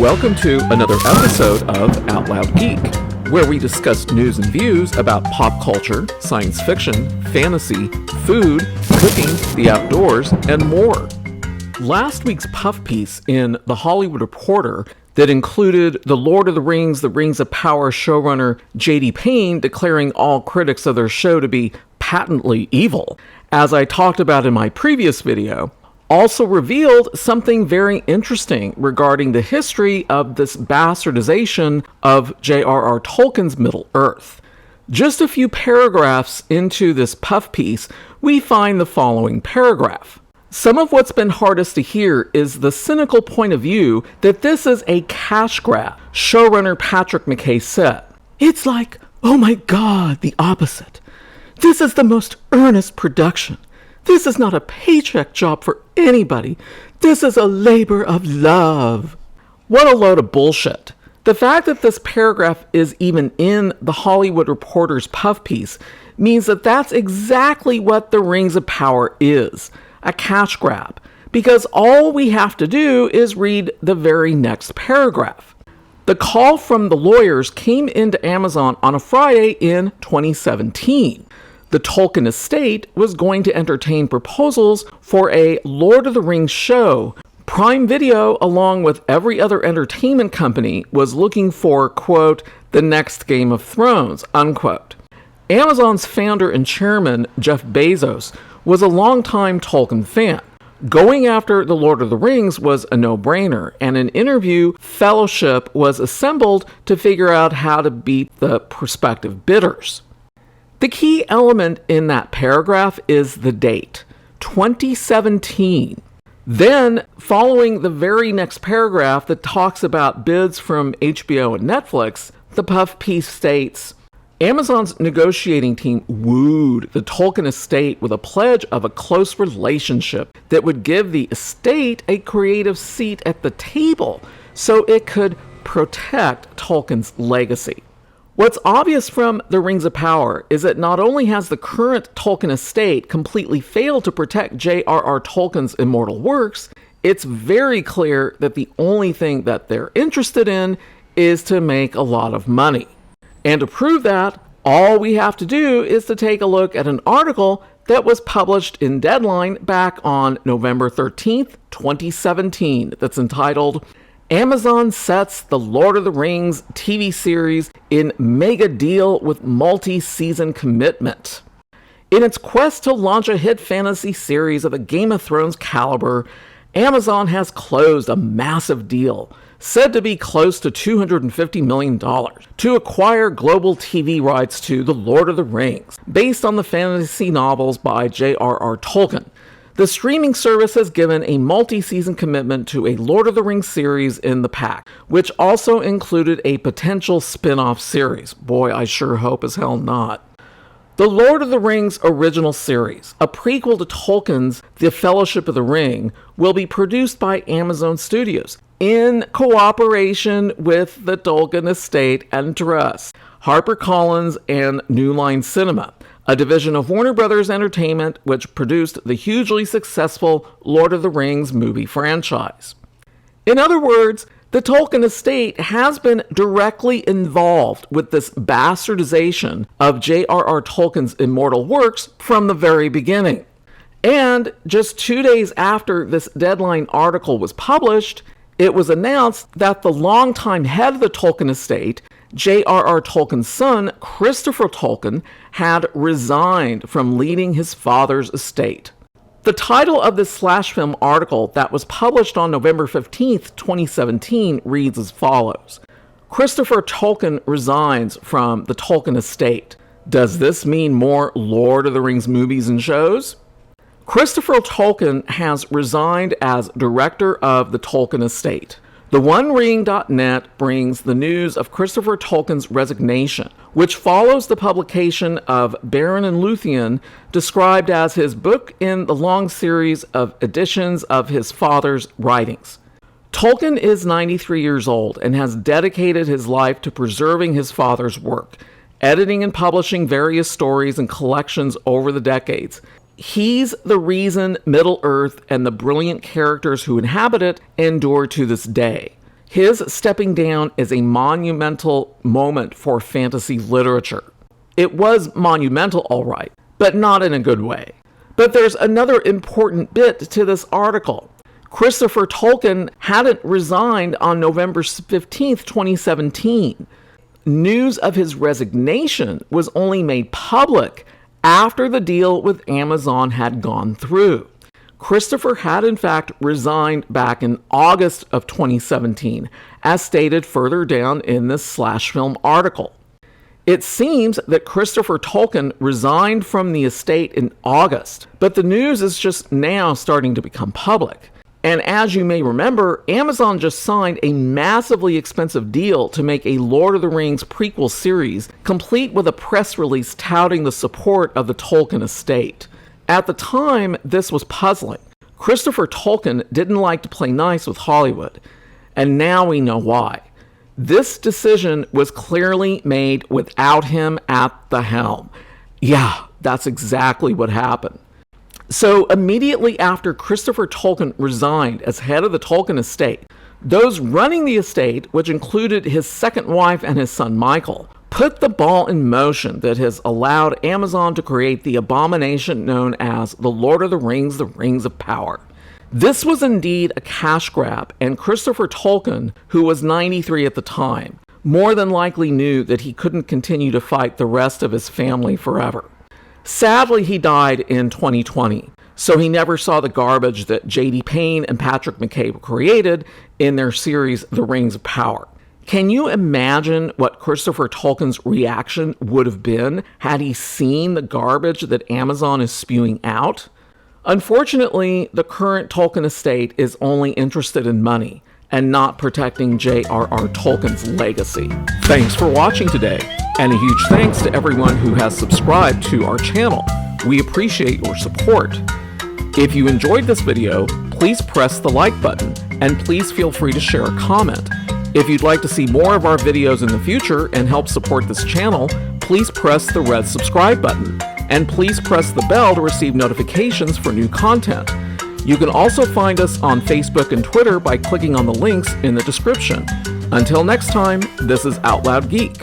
Welcome to another episode of Out Loud Geek, where we discuss news and views about pop culture, science fiction, fantasy, food, cooking, the outdoors, and more. Last week's puff piece in The Hollywood Reporter that included the Lord of the Rings of Power showrunner J.D. Payne declaring all critics of their show to be patently evil, as I talked about in my previous video, also revealed something very interesting regarding the history of this bastardization of J.R.R. Tolkien's Middle-earth. Just a few paragraphs into this puff piece, we find the following paragraph. Some of what's been hardest to hear is the cynical point of view that this is a cash grab, showrunner Patrick McKay said. It's like, oh my God, the opposite. This is the most earnest production. This is not a paycheck job for anybody. This is a labor of love. What a load of bullshit. The fact that this paragraph is even in the Hollywood Reporter's puff piece means that that's exactly what the Rings of Power is, a cash grab, because all we have to do is read the very next paragraph. The call from the lawyers came into Amazon on a Friday in 2017. The Tolkien estate was going to entertain proposals for a Lord of the Rings show. Prime Video, along with every other entertainment company, was looking for, quote, the next Game of Thrones, unquote. Amazon's founder and chairman, Jeff Bezos, was a longtime Tolkien fan. Going after the Lord of the Rings was a no-brainer, and an interview fellowship was assembled to figure out how to beat the prospective bidders. The key element in that paragraph is the date, 2017. Then, following the very next paragraph that talks about bids from HBO and Netflix, the puff piece states, Amazon's negotiating team wooed the Tolkien estate with a pledge of a close relationship that would give the estate a creative seat at the table so it could protect Tolkien's legacy. What's obvious from the Rings of Power is that not only has the current Tolkien estate completely failed to protect J.R.R. Tolkien's immortal works, it's very clear that the only thing that they're interested in is to make a lot of money. And to prove that, all we have to do is to take a look at an article that was published in Deadline back on November 13th, 2017, that's entitled, Amazon sets the Lord of the Rings TV series in mega deal with multi-season commitment. In its quest to launch a hit fantasy series of the Game of Thrones caliber, Amazon has closed a massive deal, said to be close to $250 million, to acquire global TV rights to The Lord of the Rings, based on the fantasy novels by J.R.R. Tolkien. The streaming service has given a multi-season commitment to a Lord of the Rings series in the pack, which also included a potential spin-off series. Boy, I sure hope as hell not. The Lord of the Rings original series, a prequel to Tolkien's The Fellowship of the Ring, will be produced by Amazon Studios in cooperation with the Tolkien Estate and Trust, HarperCollins, and New Line Cinema, a division of Warner Brothers Entertainment which produced the hugely successful Lord of the Rings movie franchise. In other words, the Tolkien estate has been directly involved with this bastardization of J.R.R. Tolkien's immortal works from the very beginning. And just 2 days after this Deadline article was published, it was announced that the longtime head of the Tolkien estate, J.R.R. Tolkien's son, Christopher Tolkien, had resigned from leading his father's estate. The title of this Slash-Film article that was published on November 15th, 2017 reads as follows. Christopher Tolkien resigns from the Tolkien estate. Does this mean more Lord of the Rings movies and shows? Christopher Tolkien has resigned as director of the Tolkien estate. TheOneRing.net brings the news of Christopher Tolkien's resignation, which follows the publication of Beren and Luthien, described as his book in the long series of editions of his father's writings. Tolkien is 93 years old and has dedicated his life to preserving his father's work, editing and publishing various stories and collections over the decades. He's the reason Middle-earth and the brilliant characters who inhabit it endure to this day. His stepping down is a monumental moment for fantasy literature. It was monumental, all right, but not in a good way. But there's another important bit to this article. Christopher Tolkien hadn't resigned on November 15th, 2017. News of his resignation was only made public after the deal with Amazon had gone through. Christopher had in fact resigned back in August of 2017, as stated further down in this Slash Film article. It seems that Christopher Tolkien resigned from the estate in August, but the news is just now starting to become public. And as you may remember, Amazon just signed a massively expensive deal to make a Lord of the Rings prequel series, complete with a press release touting the support of the Tolkien estate. At the time, this was puzzling. Christopher Tolkien didn't like to play nice with Hollywood, and now we know why. This decision was clearly made without him at the helm. Yeah, that's exactly what happened. So immediately after Christopher Tolkien resigned as head of the Tolkien estate, those running the estate, which included his second wife and his son Michael, put the ball in motion that has allowed Amazon to create the abomination known as The Lord of the Rings of Power. This was indeed a cash grab, and Christopher Tolkien, who was 93 at the time, more than likely knew that he couldn't continue to fight the rest of his family forever. Sadly, he died in 2020, so he never saw the garbage that J.D. Payne and Patrick McKay created in their series The Rings of Power. Can you imagine what Christopher Tolkien's reaction would have been had he seen the garbage that Amazon is spewing out? Unfortunately, the current Tolkien estate is only interested in money and not protecting J.R.R. Tolkien's legacy. Thanks for watching today, and a huge thanks to everyone who has subscribed to our channel. We appreciate your support. If you enjoyed this video, please press the like button, and please feel free to share a comment. If you'd like to see more of our videos in the future and help support this channel, please press the red subscribe button, and please press the bell to receive notifications for new content. You can also find us on Facebook and Twitter by clicking on the links in the description. Until next time, this is Out Loud Geek.